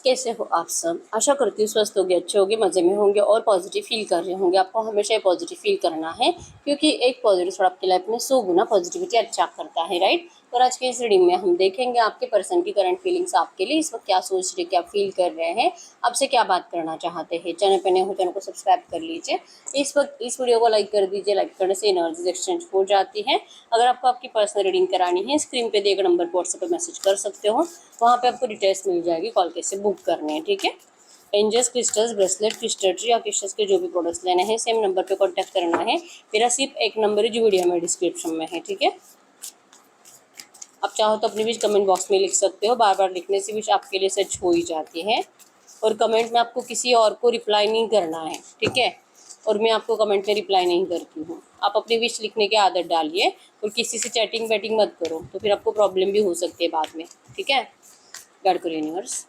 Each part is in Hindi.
कैसे हो आप सब? आशा करती हूँ स्वस्थ होंगे, अच्छे होंगे, मज़े में होंगे और पॉजिटिव फील कर रहे होंगे। आपको हमेशा पॉजिटिव फील करना है, क्योंकि एक पॉजिटिव थॉट आपकी लाइफ में 100 गुना पॉजिटिविटी अच्छा करता है, राइट? और आज के इस रीडिंग में हम देखेंगे आपके पर्सन की करंट फीलिंग्स आपके लिए इस वक्त क्या सोच रहे, क्या फील कर रहे हैं, आपसे क्या बात करना चाहते हैं। चैनल पर नए हो चैनल को सब्सक्राइब कर लीजिए। इस वक्त इस वीडियो को लाइक कर दीजिए। लाइक करने से एनर्जीज एक्सचेंज हो जाती है। अगर आपको आपकी पर्सनल रीडिंग करानी है, स्क्रीन पे दिए गए नंबर पर व्हाट्सएप पर मैसेज कर सकते हो। वहाँ पे आपको डिटेल्स मिल जाएगी, कॉल कैसे बुक करने हैं, ठीक है। एंजल्स, क्रिस्टल्स, ब्रेसलेट, क्रिस्टल या क्रिस्टल्स के जो भी प्रोडक्ट्स लेने हैं सेम नंबर पे कांटेक्ट करना है। मेरा सिर्फ एक नंबर है जो वीडियो में डिस्क्रिप्शन में है, ठीक है। आप चाहो तो अपनी विश कमेंट बॉक्स में लिख सकते हो। बार बार लिखने से विश आपके लिए सच हो ही जाती है। और कमेंट में आपको किसी और को रिप्लाई नहीं करना है, ठीक है। और मैं आपको कमेंट में रिप्लाई नहीं करती हूँ। आप अपनी विश लिखने की आदत डालिए और किसी से चैटिंग बैटिंग मत करो, तो फिर आपको प्रॉब्लम भी हो सकती है बाद में, ठीक है। गाइड करो यूनिवर्स।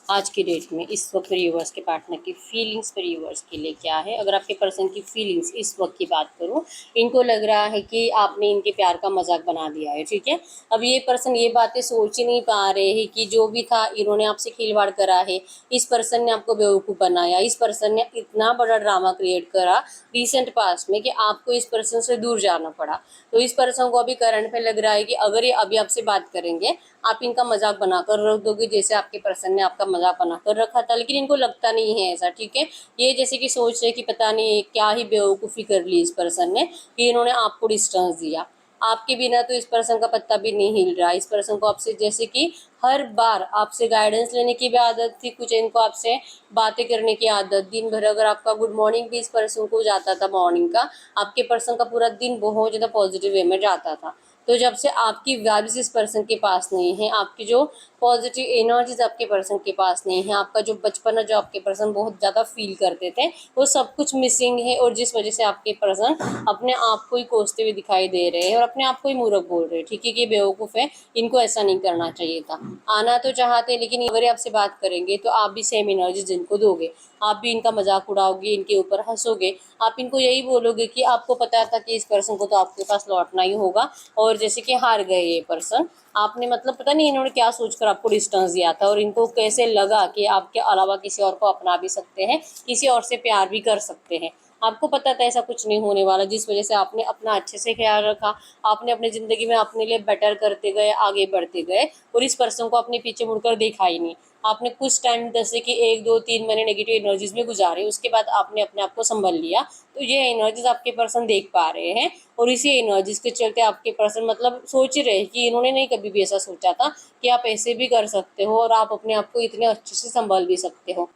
आज की डेट में इस वक्त व्यूअर्स के पार्टनर की फीलिंग्स पर व्यूअर्स के लिए क्या है। अगर आपके पर्सन की फीलिंग्स इस वक्त की बात करूं, इनको लग रहा है कि आपने इनके प्यार का मजाक बना दिया है, ठीक है। अब ये पर्सन ये बातें सोच ही नहीं पा रहे हैं कि जो भी था इन्होंने आपसे खिलवाड़ करा है। इस पर्सन ने आपको बेवकूफ़ बनाया। इस पर्सन ने इतना बड़ा ड्रामा क्रिएट करा रिसेंट पास्ट में कि आपको इस पर्सन से दूर जाना पड़ा। तो इस पर्सन को अभी करंट में लग रहा है कि अगर ये अभी आपसे बात करेंगे, आप इनका मजाक बनाकर रख दोगे, जैसे आपके पर्सन ने आपका मजाक बनाकर रखा था। लेकिन इनको लगता नहीं है ऐसा, ठीक है। ये जैसे कि सोच रहे कि पता नहीं क्या ही बेवकूफ़ी कर ली इस पर्सन ने कि इन्होंने आपको डिस्टेंस दिया। आपके बिना तो इस पर्सन का पत्ता भी नहीं हिल रहा। इस पर्सन को आपसे जैसे कि हर बार आपसे गाइडेंस लेने की भी आदत थी, कुछ इनको आपसे बातें करने की आदत। दिन भर अगर आपका गुड मॉर्निंग भी इस पर्सन को जाता था मॉर्निंग का, आपके पर्सन का पूरा दिन बहुत ज़्यादा पॉजिटिव वे में जाता था। तो जब से आपकी वाइब्स इस पर्सन के पास नहीं है, आपकी जो पॉजिटिव एनर्जीज आपके पर्सन के पास नहीं है, आपका जो बचपना जो आपके पर्सन बहुत ज़्यादा फील करते थे, वो सब कुछ मिसिंग है। और जिस वजह से आपके पर्सन अपने आप को ही कोसते हुए दिखाई दे रहे हैं और अपने आप को ही मूर्ख बोल रहे हैं, ठीक है कि ये बेवकूफ़ है, इनको ऐसा नहीं करना चाहिए था। आना तो चाहते हैं, लेकिन अगर आपसे बात करेंगे तो आप भी सेम एनर्जीज इनको दोगे। आप भी इनका मजाक उड़ाओगे, इनके ऊपर हंसोगे। आप इनको यही बोलोगे कि आपको पता था कि इस पर्सन को तो आपके पास लौटना ही होगा, और जैसे कि हार गए ये पर्सन। आपने मतलब पता नहीं इन्होंने क्या सोचकर आपको डिस्टेंस दिया था, और इनको कैसे लगा कि आपके अलावा किसी और को अपना भी सकते हैं, किसी और से प्यार भी कर सकते हैं। आपको पता था ऐसा कुछ नहीं होने वाला, जिस वजह से आपने अपना अच्छे से ख्याल रखा। आपने अपनी ज़िंदगी में अपने लिए बेटर करते गए, आगे बढ़ते गए, और इस पर्सन को अपने पीछे मुड़कर देखा ही नहीं। आपने कुछ टाइम जैसे कि 1 2 3 महीने नेगेटिव एनर्जीज में गुजारे, उसके बाद आपने अपने आप को संभल लिया। तो ये एनर्जीज आपके पर्सन देख पा रहे हैं, और इसी एनर्जीज के चलते आपके पर्सन मतलब सोच रहे हैं कि इन्होंने नहीं कभी भी ऐसा सोचा था कि आप ऐसे भी कर सकते हो और आप अपने आप को इतने अच्छे से संभाल भी सकते हो।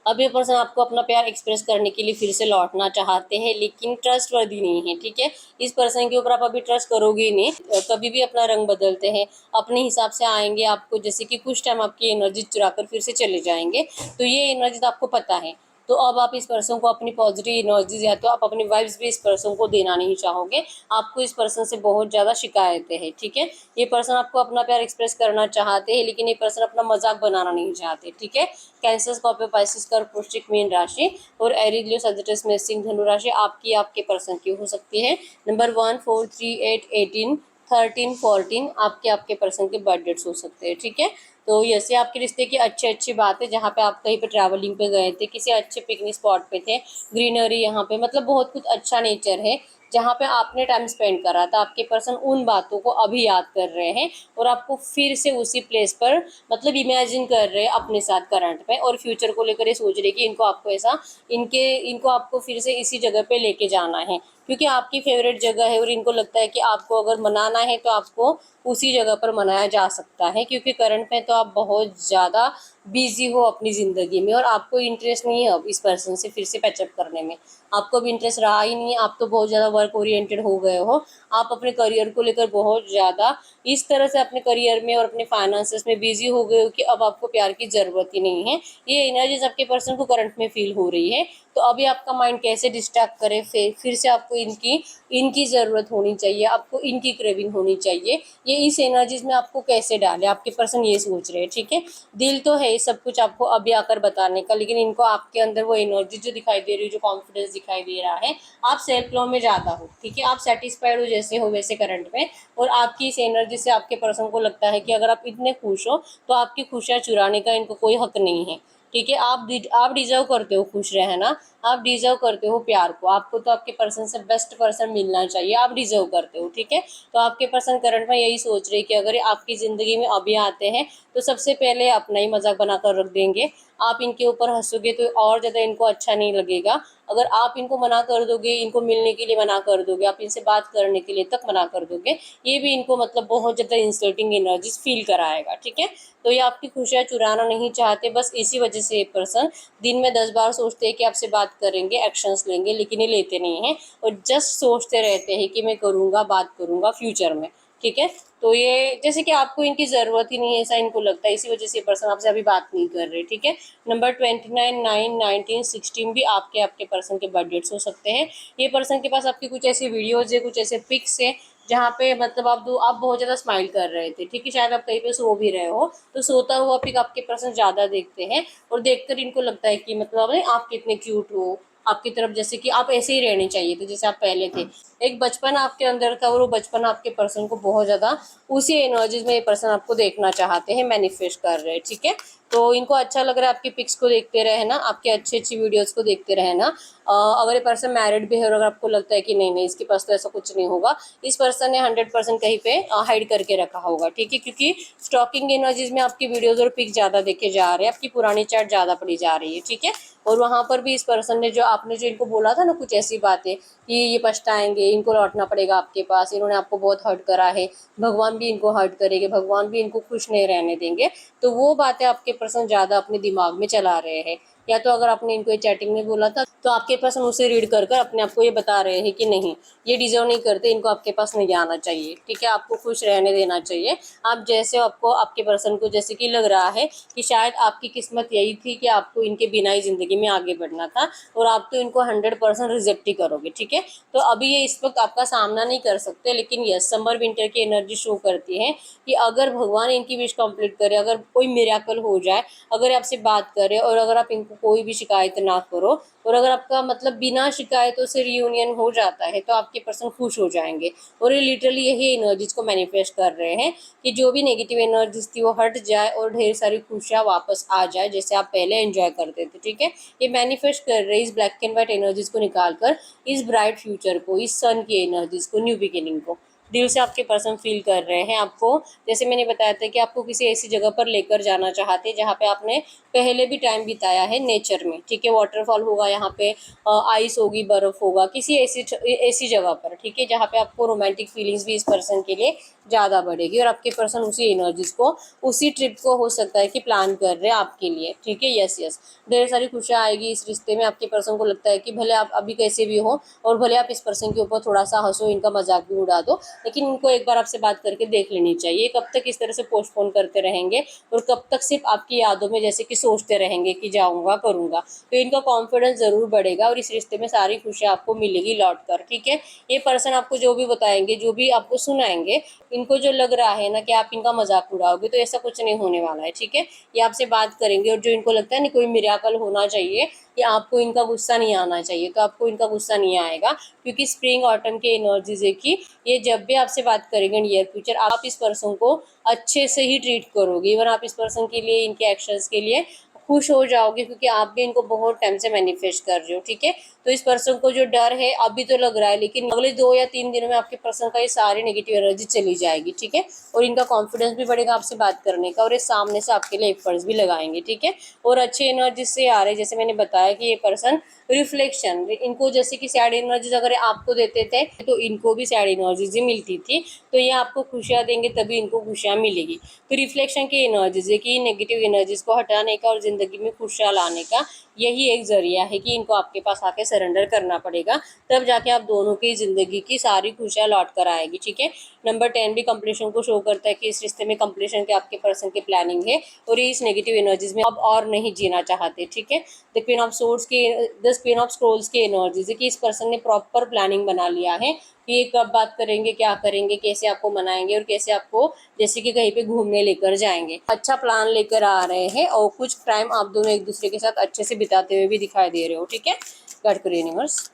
अब ये पर्सन आपको अपना प्यार एक्सप्रेस करने के लिए फिर से लौटना चाहते हैं, लेकिन ट्रस्ट वर्दी नहीं है, ठीक है। इस पर्सन के ऊपर आप अभी ट्रस्ट करोगे ही नहीं। कभी भी अपना रंग बदलते हैं, अपने हिसाब से आएंगे आपको, जैसे कि कुछ टाइम आपकी एनर्जी चुरा कर फिर से चले जाएंगे। तो ये एनर्जी आपको पता है। तो अब आप इस पर्सन को अपनी पॉजिटिव एनर्जीज या तो आप अपनी वाइब्स भी इस पर्सन को देना नहीं चाहोगे। आपको इस पर्सन से बहुत ज़्यादा शिकायतें हैं, ठीक है। ये पर्सन आपको अपना प्यार एक्सप्रेस करना चाहते हैं, लेकिन ये पर्सन अपना मजाक बनाना नहीं चाहते, ठीक है। कैंसर, स्कॉर्पियो, पाइसिस, कर्क, वृश्चिक, मीन राशि और एरीज, लियो, सजिटेरियस, मेष, सिंह, धनु राशि आपके पर्सन की हो सकती है। नंबर 1 4 3 8 18 13 14 आपके पर्सन के बर्थ डेट्स हो सकते हैं, ठीक है। तो ऐसे आपके रिश्ते की अच्छी बात है, जहाँ पे आप कहीं पे ट्रैवलिंग पे गए थे, किसी अच्छे पिकनिक स्पॉट पे थे, ग्रीनरी यहाँ पे मतलब बहुत कुछ अच्छा नेचर है जहाँ पे आपने टाइम स्पेंड करा था। आपके पर्सन उन बातों को अभी याद कर रहे हैं और आपको फिर से उसी प्लेस पर मतलब इमेजिन कर रहे हैं अपने साथ करंट में, और फ्यूचर को लेकर ये सोच रहे कि इनको आपको ऐसा इनको आपको फिर से इसी जगह पे लेके जाना है, क्योंकि आपकी फेवरेट जगह है। और इनको लगता है कि आपको अगर मनाना है तो आपको उसी जगह पर मनाया जा सकता है, क्योंकि करंट में तो आप बहुत ज़्यादा बिजी हो अपनी ज़िंदगी में और आपको इंटरेस्ट नहीं है अब इस पर्सन से फिर से पैचअप करने में। आपको भी इंटरेस्ट रहा ही नहीं है। आप तो बहुत ज़्यादा वर्क ओरिएंटेड हो गए हो। आप अपने करियर को लेकर बहुत ज़्यादा इस तरह से अपने करियर में और अपने फाइनेंसेस में बिजी हो गए हो कि अब आपको प्यार की ज़रूरत ही नहीं है। ये एनर्जीज आपके पर्सन को करंट में फील हो रही है। तो अभी आपका माइंड कैसे डिस्ट्रैक्ट करे फिर से आपको इनकी इनकी ज़रूरत होनी चाहिए, आपको इनकी क्रेविंग होनी चाहिए। ये इस एनर्जीज में आपको कैसे डाले, आपके पर्सन ये सोच रहे हैं, ठीक है। दिल तो है सब कुछ आपको अभी आकर बताने का, लेकिन इनको आपके अंदर वो एनर्जी जो दिखाई दे रही है, जो कॉन्फिडेंस दिखाई दे रहा है, आप सेल्फ लव में ज़्यादा हो, ठीक है। आप सेटिस्फाइड हो जैसे हो वैसे करंट में, और आपकी इस एनर्जी से आपके पर्सन को लगता है कि अगर आप इतने खुश हो तो आपकी खुशियाँ चुराने का इनको कोई हक नहीं है, ठीक है। आप डिजर्व करते हो खुश रहना, आप डिजर्व करते हो प्यार को, आपको तो आपके पर्सन से बेस्ट पर्सन मिलना चाहिए, आप डिजर्व करते हो, ठीक है। तो आपके पर्सन करंट में यही सोच रहे हैं कि अगर ये आपकी ज़िंदगी में अभी आते हैं तो सबसे पहले अपना ही मजाक बनाकर रख देंगे। आप इनके ऊपर हंसोगे तो और ज़्यादा इनको अच्छा नहीं लगेगा। अगर आप इनको मना कर दोगे, इनको मिलने के लिए मना कर दोगे, आप इनसे बात करने के लिए तक मना कर दोगे, ये भी इनको मतलब बहुत ज़्यादा इंसल्टिंग एनर्जीज फील कराएगा, ठीक है। तो ये आपकी खुशियाँ चुराना नहीं चाहते, बस इसी वजह से ये पर्सन दिन में 10 बार सोचते हैं कि आपसे बात करेंगे, एक्शंस लेंगे, लेकिन ये लेते नहीं हैं और जस्ट सोचते रहते हैं कि मैं करूँगा, बात करूँगा फ्यूचर में, ठीक है। तो ये जैसे कि आपको इनकी ज़रूरत ही नहीं है ऐसा इनको लगता है, इसी वजह से ये पर्सन आपसे अभी बात नहीं कर रहे, ठीक है। नंबर 29, 9, 19, 16 भी आपके पर्सन के बर्थ डेट्स हो सकते हैं। ये पर्सन के पास आपकी कुछ ऐसी वीडियोज़ है, कुछ ऐसे पिक्स है जहाँ पे मतलब आप बहुत ज़्यादा स्माइल कर रहे थे, ठीक है। शायद आप कहीं पे सो भी रहे हो, तो सोता हुआ पिक आपके पर्सन ज़्यादा देखते हैं और देखकर इनको लगता है कि मतलब आप कितने क्यूट हो, आपकी तरफ जैसे कि आप ऐसे ही रहने चाहिए थे जैसे आप पहले थे। एक बचपन आपके अंदर था और वो बचपन आपके पर्सन को बहुत ज़्यादा उसी एनर्जीज में ये पर्सन आपको देखना चाहते हैं, मैनिफेस्ट कर रहे हैं, ठीक है। तो इनको अच्छा लग रहा है आपकी पिक्स को देखते रहना, आपके अच्छी अच्छी वीडियोस को देखते रहना। अगर ये पर्सन मैरिड भी है और अगर आपको लगता है कि नहीं नहीं इसके पास तो ऐसा कुछ नहीं होगा, इस पर्सन ने 100% कहीं पे हाइड करके रखा होगा, ठीक है। क्योंकि स्टॉकिंग एनर्जीज में आपकी वीडियोज और पिक ज़्यादा देखे जा रहे हैं, आपकी पुरानी चैट ज़्यादा पड़ी जा रही है, ठीक है। और वहाँ पर भी इस पर्सन ने जो आपने जो इनको बोला था ना कुछ ऐसी बातें कि ये पछताएंगे, इनको लौटना पड़ेगा आपके पास, इन्होंने आपको बहुत हर्ट करा है, भगवान भी इनको हर्ट करेंगे, भगवान भी इनको खुश नहीं रहने देंगे, तो वो बातें आपके पर्सन ज़्यादा अपने दिमाग में चला रहे हैं। या तो अगर आपने इनको ये चैटिंग में बोला था तो आपके पर्सन उसे रीड कर कर अपने आप को ये बता रहे हैं कि नहीं ये डिजर्व नहीं करते, इनको आपके पास नहीं आना चाहिए, ठीक है। आपको खुश रहने देना चाहिए, आप जैसे आपको आपके पर्सन को जैसे कि लग रहा है कि शायद आपकी किस्मत यही थी कि आपको इनके बिना ही ज़िंदगी में आगे बढ़ना था और आप तो इनको 100% रिजेक्ट ही करोगे, ठीक है। तो अभी ये इस वक्त आपका सामना नहीं कर सकते, लेकिन यस समर विंटर की एनर्जी शो करती है कि अगर भगवान इनकी विश कंप्लीट करे, अगर कोई मिरेकल हो जाए, अगर आपसे बात करे और अगर आप इनको कोई भी शिकायत ना करो और अगर आपका मतलब बिना शिकायतों से रियूनियन हो जाता है तो आपके पर्सन खुश हो जाएंगे। और ये लिटरली यही एनर्जीज को मैनिफेस्ट कर रहे हैं कि जो भी नेगेटिव एनर्जीज थी वो हट जाए और ढेर सारी खुशियाँ वापस आ जाए जैसे आप पहले एंजॉय करते थे, ठीक है। ये मैनिफेस्ट कर रहे हैं इस ब्लैक एंड व्हाइट एनर्जीज को निकाल कर, इस ब्राइट फ्यूचर को, इस सन की एनर्जीज को, न्यू बिगिनिंग को दिल से आपके पर्सन फील कर रहे हैं। आपको जैसे मैंने बताया था कि आपको किसी ऐसी जगह पर लेकर जाना चाहते हैं जहाँ पे आपने पहले भी टाइम बिताया है नेचर में, ठीक है। वाटरफॉल होगा यहाँ पे, आइस होगी, बर्फ होगा, किसी ऐसी जगह पर, ठीक है, जहाँ पे आपको रोमांटिक फीलिंग्स भी इस पर्सन के लिए ज़्यादा बढ़ेगी और आपके पर्सन उसी एनर्जीज को, उसी ट्रिप को हो सकता है कि प्लान कर रहे हैं आपके लिए, ठीक है। यस यस ढेर सारी खुशियाँ आएगी इस रिश्ते में। आपके पर्सन को लगता है कि भले आप अभी कैसे भी हो और भले आप इस पर्सन के ऊपर थोड़ा सा हंसो, इनका मजाक भी उड़ा दो, लेकिन इनको एक बार आपसे बात करके देख लेनी चाहिए। कब तक इस तरह से पोस्टपोन करते रहेंगे और कब तक सिर्फ आपकी यादों में जैसे कि सोचते रहेंगे कि जाऊँगा करूँगा, तो इनका कॉन्फिडेंस ज़रूर बढ़ेगा और इस रिश्ते में सारी खुशियाँ आपको मिलेगी लौट कर, ठीक है। ये पर्सन आपको जो भी बताएंगे, जो भी आपको सुनाएंगे, इनको जो लग रहा है ना कि आप इनका मजाक उड़ाओगे, तो ऐसा कुछ नहीं होने वाला है, ठीक है। ये आपसे बात करेंगे और जो इनको लगता है ना कोई मिरेकल होना चाहिए कि आपको इनका गुस्सा नहीं आना चाहिए, तो आपको इनका गुस्सा नहीं आएगा क्योंकि स्प्रिंग ऑटम के एनर्जीज है कि ये जब भी आपसे बात करेंगे नियर फ्यूचर, आप इस पर्सन को अच्छे से ही ट्रीट करोगे। इवन आप इस पर्सन के लिए, इनके एक्शंस के लिए खुश हो जाओगे क्योंकि आप भी इनको बहुत टाइम से मैनिफेस्ट कर रहे हो, ठीक है। तो इस पर्सन को जो डर है अभी तो लग रहा है, लेकिन अगले 2 या 3 दिनों में आपके पर्सन का ये सारी नेगेटिव एनर्जी चली जाएगी, ठीक है। और इनका कॉन्फिडेंस भी बढ़ेगा आपसे बात करने का और ये सामने से आपके लिए एफर्ट्स भी लगाएंगे, ठीक है। और अच्छे एनर्जी से आ रहे, जैसे मैंने बताया कि ये पर्सन रिफ्लेक्शन, इनको जैसे कि सैड एनर्जीज अगर आपको देते थे तो इनको भी सैड एनर्जीज ही मिलती थी, तो ये आपको खुशियाँ देंगे तभी इनको खुशियाँ मिलेगी। तो रिफ्लेक्शन की एनर्जीज है कि नेगेटिव एनर्जीज को हटाने का और ज़िंदगी में खुशियाँ लाने का यही एक जरिया है कि इनको आपके पास आके सरेंडर करना पड़ेगा, तब जाके आप दोनों की ज़िंदगी की सारी खुशियाँ लौट कर आएगी। ठीक है, नंबर 10 भी कंप्लीशन को शो करता है कि इस रिश्ते में कंप्लीशन के आपके पर्सन की प्लानिंग है और ये इस नेगेटिव एनर्जीज में अब और नहीं जीना चाहते। ठीक है, द क्वीन ऑफ सोर्ड्स की, द क्वीन ऑफ स्क्रोल्स की एनर्जीज है कि इस पर्सन ने प्रॉपर प्लानिंग बना लिया है कि ये कब बात करेंगे, क्या करेंगे, कैसे आपको मनाएंगे और कैसे आपको जैसे कि कहीं पे घूमने लेकर जाएंगे। अच्छा प्लान लेकर आ रहे हैं और कुछ टाइम आप दोनों एक दूसरे के साथ अच्छे से बिताते हुए भी दिखाई दे रहे हो। ठीक है, गाइड करो यूनिवर्स,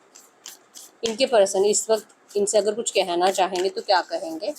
इनके पर्सन इस वक्त इनसे अगर कुछ कहना चाहेंगे तो क्या कहेंगे?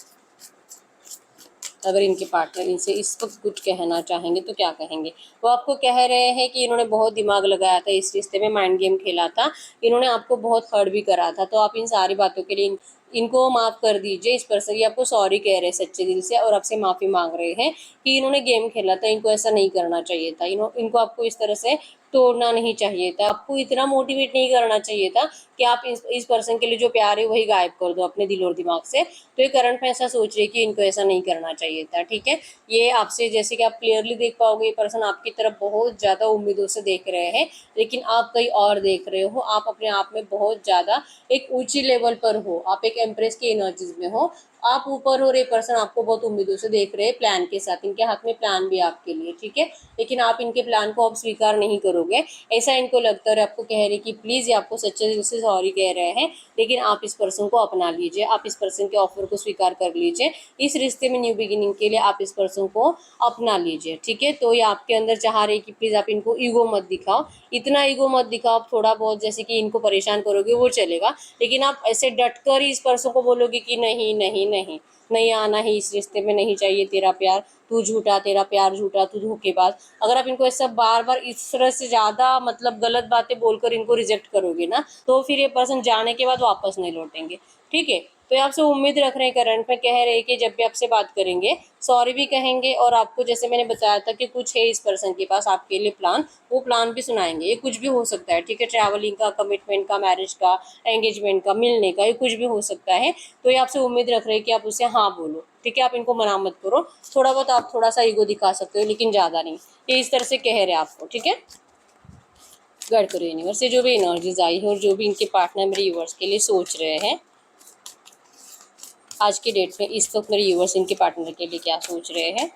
अगर इनके पार्टनर इनसे इस वक्त कुछ कहना चाहेंगे तो क्या कहेंगे? वो आपको कह रहे हैं कि इन्होंने बहुत दिमाग लगाया था इस रिश्ते में, माइंड गेम खेला था, इन्होंने आपको बहुत हर्ट भी करा था, तो आप इन सारी बातों के लिए इनको माफ़ कर दीजिए। इस पर्सन ये आपको सॉरी कह रहे हैं सच्चे दिल से और आपसे माफ़ी मांग रहे हैं कि इन्होंने गेम खेला था, इनको ऐसा नहीं करना चाहिए था, इनको आपको इस तरह से तोड़ना नहीं चाहिए था, आपको इतना मोटिवेट नहीं करना चाहिए था कि आप इस पर्सन के लिए जो प्यार है वही गायब कर दो अपने दिल और दिमाग से। तो ये करंट में ऐसा सोच रही है कि इनको ऐसा नहीं करना चाहिए था। ठीक है, ये आपसे जैसे कि आप क्लियरली देख पाओगे, ये पर्सन आपकी तरफ बहुत ज़्यादा उम्मीदों से देख रहे हैं, लेकिन आप कहीं और देख रहे हो। आप अपने आप में बहुत ज़्यादा एक ऊंची लेवल पर हो, आप एक एम्प्रेस की एनर्जीज में हो, आप ऊपर हो, ये पर्सन आपको बहुत उम्मीदों से देख रहे हैं प्लान के साथ, इनके हाथ में प्लान भी आपके लिए। ठीक है, लेकिन आप इनके प्लान को अब स्वीकार नहीं करोगे, ऐसा इनको लगता है। आपको कह रहे कि प्लीज़, ये आपको सच्चे दिल से सॉरी कह रहे हैं, लेकिन आप इस पर्सन को अपना लीजिए, आप इस पर्सन के ऑफर को स्वीकार कर लीजिए, इस रिश्ते में न्यू बिगिनिंग के लिए आप इस पर्सन को अपना लीजिए। ठीक है, तो ये आपके अंदर चाह रहे कि प्लीज़ आप इनको ईगो मत दिखाओ, इतना ईगो मत दिखाओ। आप थोड़ा बहुत जैसे कि इनको परेशान करोगे वो चलेगा, लेकिन आप ऐसे डट कर ही इस पर्सन को बोलोगे कि नहीं नहीं नहीं, नहीं आना ही इस रिश्ते में, नहीं चाहिए तेरा प्यार, तू झूठा, तेरा प्यार झूठा, तू धोखेबाज। अगर आप इनको ऐसा बार बार इस तरह से ज़्यादा मतलब गलत बातें बोलकर इनको रिजेक्ट करोगे ना, तो फिर ये पर्सन जाने के बाद वापस नहीं लौटेंगे। ठीक है, तो ये आपसे उम्मीद रख रहे हैं, करंट में कह रहे हैं कि जब भी आपसे बात करेंगे सॉरी भी कहेंगे, और आपको जैसे मैंने बताया था कि कुछ है इस पर्सन के पास आपके लिए प्लान, वो प्लान भी सुनाएंगे। ये कुछ भी हो सकता है। ठीक है, ट्रैवलिंग का, कमिटमेंट का, मैरिज का, एंगेजमेंट का, मिलने का, ये कुछ भी हो सकता है। तो ये आपसे उम्मीद रख रहे हैं कि आप उससे हाँ बोलो। ठीक है, आप इनको मना मत करो, थोड़ा बहुत आप थोड़ा सा ईगो दिखा सकते हो, लेकिन ज़्यादा नहीं। ये इस तरह से कह रहे हैं आपको। ठीक है, गाइड करो यूनिवर्स से जो भी एनर्जीज आई है और जो भी इनके पार्टनर मेरे यूनिवर्स के लिए सोच रहे हैं आज की डेट में, इस वक्त मेरे यूवर्स इनके पार्टनर के लिए क्या सोच रहे हैं?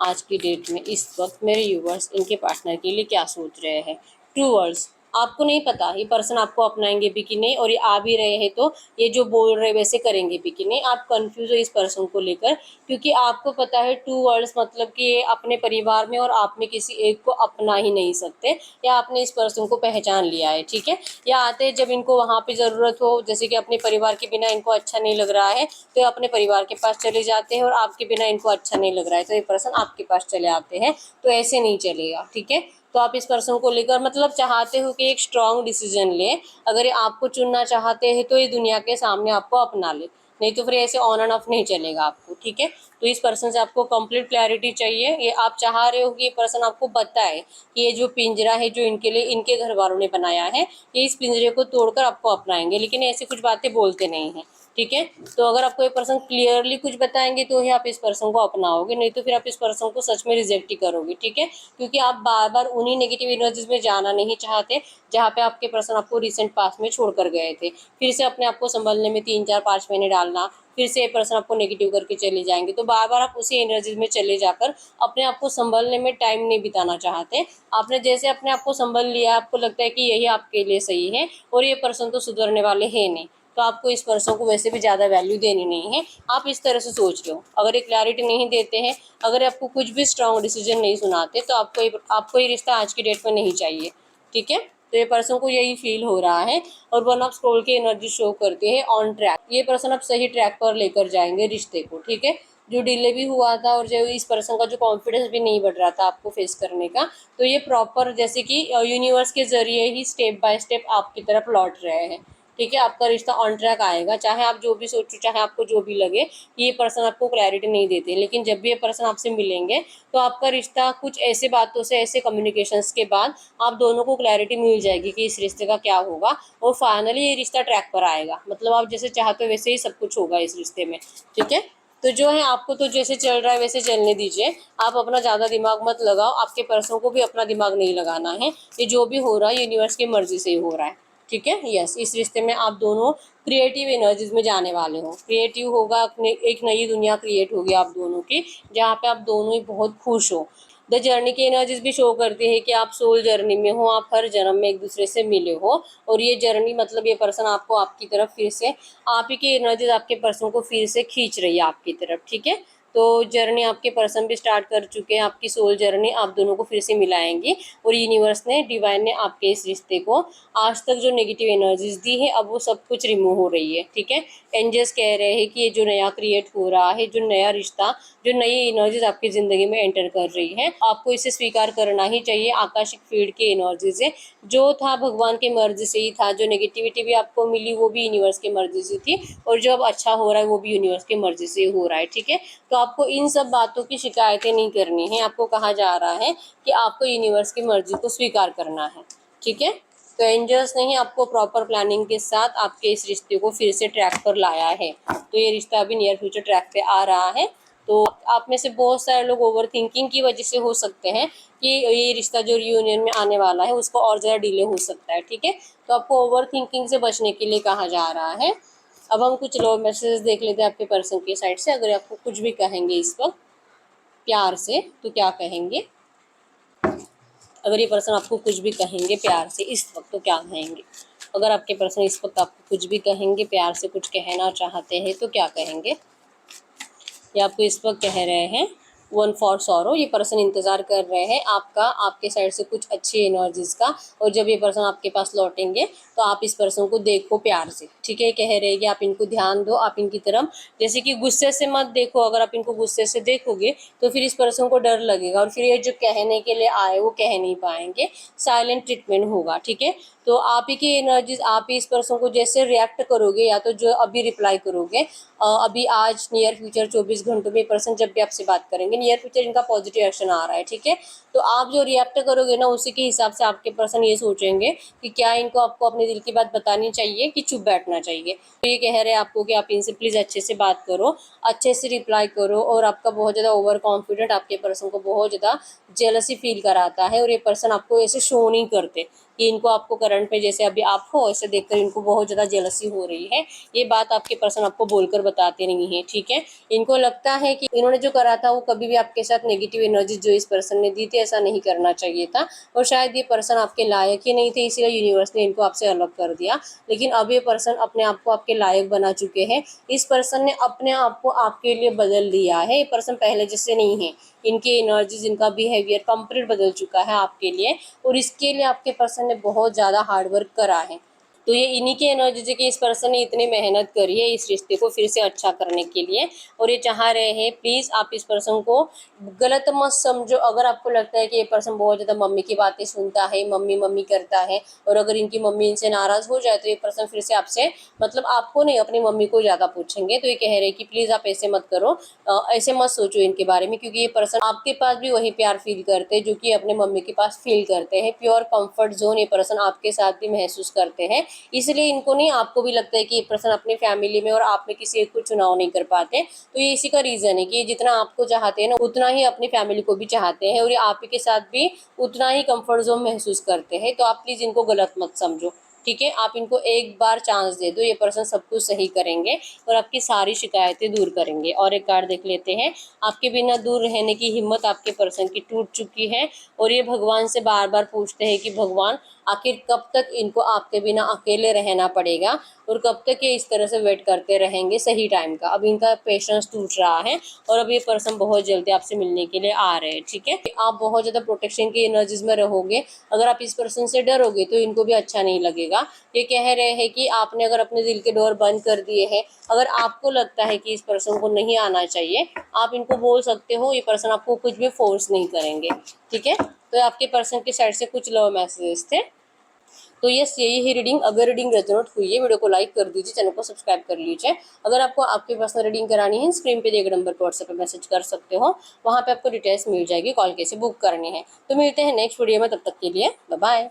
आज की डेट में इस वक्त मेरे यूवर्स इनके पार्टनर के लिए क्या सोच रहे हैं? ट्रू वर्ड्स, आपको नहीं पता ये पर्सन आपको अपनाएंगे भी कि नहीं, और ये आ भी रहे हैं तो ये जो बोल रहे वैसे करेंगे भी कि नहीं। आप कंफ्यूज हो इस पर्सन को लेकर, क्योंकि आपको पता है ट्रू वर्ड्स मतलब कि ये अपने परिवार में और आप में किसी एक को अपना ही नहीं सकते, या आपने इस पर्सन को पहचान लिया है। ठीक है, या आते हैं जब इनको वहाँ पे ज़रूरत हो, जैसे कि अपने परिवार के बिना इनको अच्छा नहीं लग रहा है तो ये अपने परिवार के पास चले जाते हैं, और आपके बिना इनको अच्छा नहीं लग रहा है तो ये पर्सन आपके पास चले आते हैं। तो ऐसे नहीं चलेगा। ठीक है, तो आप इस पर्सन को लेकर मतलब चाहते हो कि एक स्ट्रॉन्ग डिसीजन ले। अगर ये आपको चुनना चाहते हैं तो ये दुनिया के सामने आपको अपना ले, नहीं तो फिर ऐसे ऑन एंड ऑफ नहीं चलेगा आपको। ठीक है, तो इस पर्सन से आपको कंप्लीट क्लैरिटी चाहिए। ये आप चाह रहे हो कि ये पर्सन आपको बताए कि ये जो पिंजरा है जो इनके लिए इनके घर वालों ने बनाया है, ये इस पिंजरे को तोड़कर आपको अपनाएंगे, लेकिन ऐसी कुछ बातें बोलते नहीं हैं। ठीक है, तो अगर आपको ये पर्सन क्लियरली कुछ बताएंगे तो ही आप इस पर्सन को अपनाओगे, नहीं तो फिर आप इस पर्सन को सच में रिजेक्ट ही करोगे। ठीक है, क्योंकि आप बार बार उन्हीं नेगेटिव एनर्जीज में जाना नहीं चाहते जहाँ पे आपके पर्सन आपको रिसेंट पास में छोड़ कर गए थे। फिर से अपने आप को संभलने में 3 4 5 महीने डालना, फिर से ये पर्सन आपको नेगेटिव करके चले जाएंगे, तो बार बार आप उसी एनर्जीज में चले जाकर अपने आप को संभलने में टाइम नहीं बिताना चाहते। आपने जैसे अपने आप को संभल लिया, आपको लगता है कि यही आपके लिए सही है और ये पर्सन तो सुधरने वाले हैं नहीं, तो आपको इस पर्सन को वैसे भी ज़्यादा वैल्यू देनी नहीं है। आप इस तरह से सोच रहे हो। अगर ये क्लैरिटी नहीं देते हैं, अगर आपको कुछ भी स्ट्रॉन्ग डिसीजन नहीं सुनाते, तो आपको ये रिश्ता आज की डेट में नहीं चाहिए। ठीक है, तो ये पर्सन को यही फील हो रहा है, और वन ऑफ स्क्रोल की एनर्जी शो करती है ऑन ट्रैक। ये पर्सन अब सही ट्रैक पर लेकर जाएंगे रिश्ते को। ठीक है, जो डिले भी हुआ था और जो इस पर्सन का जो कॉन्फिडेंस भी नहीं बढ़ रहा था आपको फेस करने का, तो ये प्रॉपर जैसे कि यूनिवर्स के जरिए ही स्टेप बाय स्टेप आपकी तरफ लौट रहे हैं। ठीक है, आपका रिश्ता ऑन ट्रैक आएगा, चाहे आप जो भी सोचो, चाहे आपको जो भी लगे कि ये पर्सन आपको क्लैरिटी नहीं देते, लेकिन जब भी ये पर्सन आपसे मिलेंगे तो आपका रिश्ता कुछ ऐसे बातों से, ऐसे कम्युनिकेशंस के बाद आप दोनों को क्लैरिटी मिल जाएगी कि इस रिश्ते का क्या होगा, और फाइनली ये रिश्ता ट्रैक पर आएगा। मतलब आप जैसे चाहते हो वैसे ही सब कुछ होगा इस रिश्ते में। ठीक है, तो जो है आपको तो जैसे चल रहा है वैसे चलने दीजिए, आप अपना ज़्यादा दिमाग मत लगाओ, आपके पर्सन को भी अपना दिमाग नहीं लगाना है। ये जो भी हो रहा है यूनिवर्स की मर्जी से ही हो रहा है, ठीक है। यस, इस रिश्ते में आप दोनों क्रिएटिव एनर्जीज में जाने वाले हो। क्रिएटिव होगा, अपने एक नई दुनिया क्रिएट होगी आप दोनों की, जहाँ पे आप दोनों ही बहुत खुश हो। द जर्नी की एनर्जीज भी शो करती है कि आप सोल जर्नी में हो, आप हर जन्म में एक दूसरे से मिले हो, और ये जर्नी मतलब ये पर्सन आपको आपकी तरफ फिर से, आप ही की एनर्जीज आपके पर्सन को फिर से खींच रही है आपकी तरफ, ठीक है। तो जर्नी आपके पर्सन भी स्टार्ट कर चुके हैं, आपकी सोल जर्नी आप दोनों को फिर से मिलाएंगी, और यूनिवर्स ने, डिवाइन ने आपके इस रिश्ते को आज तक जो नेगेटिव एनर्जीज दी है अब वो सब कुछ रिमूव हो रही है, ठीक है। एंजल्स कह रहे हैं कि ये जो नया क्रिएट हो रहा है, जो नया रिश्ता, जो नई एनर्जीज आपकी ज़िंदगी में एंटर कर रही है, आपको इसे स्वीकार करना ही चाहिए। आकाशिक फील्ड की एनर्जीज है, जो था भगवान की मर्जी से ही था, जो नेगेटिविटी भी आपको मिली वो भी यूनिवर्स की मर्जी से थी, और जो अब अच्छा हो रहा है वो भी यूनिवर्स की मर्जी से हो रहा है, ठीक है। तो आपको इन सब बातों की शिकायतें नहीं करनी है, आपको कहा जा रहा है कि आपको यूनिवर्स की मर्जी को स्वीकार करना है, ठीक है। तो एंजल्स ने ही आपको प्रॉपर प्लानिंग के साथ आपके इस रिश्ते को फिर से ट्रैक पर लाया है। तो ये रिश्ता अभी नियर फ्यूचर ट्रैक पे आ रहा है। तो आप में से बहुत सारे लोग ओवर थिंकिंग की वजह से हो सकते हैं कि ये रिश्ता जो रियूनियन में आने वाला है उसको और ज़्यादा डिले हो सकता है, ठीक है। तो आपको ओवर थिंकिंग से बचने के लिए कहा जा रहा है। अब हम कुछ लव मैसेजेस देख लेते हैं आपके पर्सन की साइड से। अगर आपको कुछ भी कहेंगे इस वक्त प्यार से तो क्या कहेंगे? अगर ये पर्सन आपको कुछ भी कहेंगे प्यार से इस वक्त तो क्या कहेंगे? अगर आपके पर्सन इस वक्त आपको कुछ भी कहेंगे, प्यार से कुछ कहना चाहते हैं तो क्या कहेंगे? ये आपको इस वक्त कह रहे हैं वन फॉर सॉरो। ये पर्सन इंतज़ार कर रहे हैं आपका, आपके साइड से कुछ अच्छी एनर्जीज का, और जब ये पर्सन आपके पास लौटेंगे तो आप इस पर्सन को देखो प्यार से, ठीक है। कह रहे हैं कि आप इनको ध्यान दो, आप इनकी तरफ, जैसे कि गुस्से से मत देखो। अगर आप इनको गुस्से से देखोगे तो फिर इस पर्सन को डर लगेगा, और फिर ये जो कहने के लिए आए वो कह नहीं पाएंगे, साइलेंट ट्रीटमेंट होगा, ठीक है। तो आप ही की एनर्जीज, आप ही इस पर्सन को जैसे रिएक्ट करोगे, या तो जो अभी रिप्लाई करोगे, अभी आज नियर फ्यूचर 24 घंटों में पर्सन जब भी आपसे बात करेंगे, नियर फ्यूचर इनका पॉजिटिव एक्शन आ रहा है, ठीक है। तो आप जो रिएक्ट करोगे ना उसी के हिसाब से आपके पर्सन ये सोचेंगे कि क्या इनको आपको अपने दिल की बात बतानी चाहिए कि चुप बैठना चाहिए। तो ये कह रहे हैं आपको कि आप इनसे प्लीज़ अच्छे से बात करो, अच्छे से रिप्लाई करो, और आपका बहुत ज़्यादा ओवर कॉन्फिडेंट आपके पर्सन को बहुत ज़्यादा जेलसी फील कराता है, और ये पर्सन आपको ऐसे शो नहीं करते कि इनको आपको करंट पे जैसे अभी आप हो ऐसे देखकर इनको बहुत ज़्यादा जेलसी हो रही है। ये बात आपके पर्सन आपको बोलकर बताते नहीं है, ठीक है। इनको लगता है कि इन्होंने जो करा था वो कभी भी आपके साथ नेगेटिव एनर्जी जो इस पर्सन ने दी थी ऐसा नहीं करना चाहिए था, और शायद ये पर्सन आपके लायक ही नहीं थे, इसीलिए यूनिवर्स ने इनको आपसे अलग कर दिया। लेकिन अब ये पर्सन अपने आप को आपके लायक बना चुके हैं। इस पर्सन ने अपने आप को आपके लिए बदल दिया है। ये पर्सन पहले जैसे नहीं है, इनकी एनर्जीज, इनका बिहेवियर कंप्लीट बदल चुका है आपके लिए, और इसके लिए आपके पर्सन ने बहुत ज़्यादा हार्ड वर्क करा है। तो ये इन्हीं की एनर्जी है कि इस पर्सन ने इतनी मेहनत करी है इस रिश्ते को फिर से अच्छा करने के लिए, और ये चाह रहे हैं प्लीज़ आप इस पर्सन को गलत मत समझो। अगर आपको लगता है कि ये पर्सन बहुत ज़्यादा मम्मी की बातें सुनता है, मम्मी मम्मी करता है, और अगर इनकी मम्मी इनसे नाराज़ हो जाए तो ये पर्सन फिर से आपसे, मतलब आपको नहीं, अपनी मम्मी को ज़्यादा पूछेंगे। तो ये कह रहे हैं कि प्लीज़ आप ऐसे मत करो, ऐसे मत सोचो इनके बारे में, क्योंकि ये पर्सन आपके पास भी वही प्यार फील करते हैं जो कि अपने मम्मी के पास फील करते हैं। प्योर कंफर्ट जोन ये पर्सन आपके साथ भी महसूस करते हैं, इसलिए इनको नहीं, आपको भी लगता है कि ये पर्सन अपनी फैमिली में और आप में किसी एक को चुनाव नहीं कर पाते। तो ये इसी का रीज़न है कि जितना आपको चाहते हैं ना उतना ही अपनी फैमिली को भी चाहते हैं, और ये आप ही के साथ भी उतना ही कंफर्ट जोन महसूस करते हैं। तो आप प्लीज़ इनको गलत मत समझो, ठीक है। आप इनको एक बार चांस दे दो, ये पर्सन सब कुछ सही करेंगे और आपकी सारी शिकायतें दूर करेंगे। और एक कार्ड देख लेते हैं। आपके बिना दूर रहने की हिम्मत आपके पर्सन की टूट चुकी है, और ये भगवान से बार बार पूछते हैं कि भगवान आखिर कब तक इनको आपके बिना अकेले रहना पड़ेगा, और कब तक ये इस तरह से वेट करते रहेंगे सही टाइम का। अब इनका पेशेंस टूट रहा है, और अब ये पर्सन बहुत जल्दी आपसे मिलने के लिए आ रहे हैं, ठीक है। आप बहुत ज़्यादा प्रोटेक्शन की एनर्जीज में रहोगे। अगर आप इस पर्सन से डरोगे तो इनको भी अच्छा नहीं लगेगा। ये कह रहे हैं कि आपने अगर अपने दिल के डोर बंद कर दिए हैं, अगर आपको लगता है कि इस पर्सन को नहीं आना चाहिए, आप इनको बोल सकते हो, ये पर्सन आपको कुछ भी फोर्स नहीं करेंगे, ठीक है। तो आपके पर्सन की साइड से कुछ लव मैसेजेस थे। तो यस, यही है रीडिंग। अगर रीडिंग रेजोनेट हुई है वीडियो को लाइक कर दीजिए, चैनल को सब्सक्राइब कर लीजिए। अगर आपको आपके पर्सनल रीडिंग करानी है स्क्रीन पे दिए गए नंबर पर व्हाट्सएप पे मैसेज कर सकते हो, वहाँ पे आपको डिटेल्स मिल जाएगी, कॉल कैसे बुक करनी है। तो मिलते हैं नेक्स्ट वीडियो में, तब तक के लिए बाय बाय।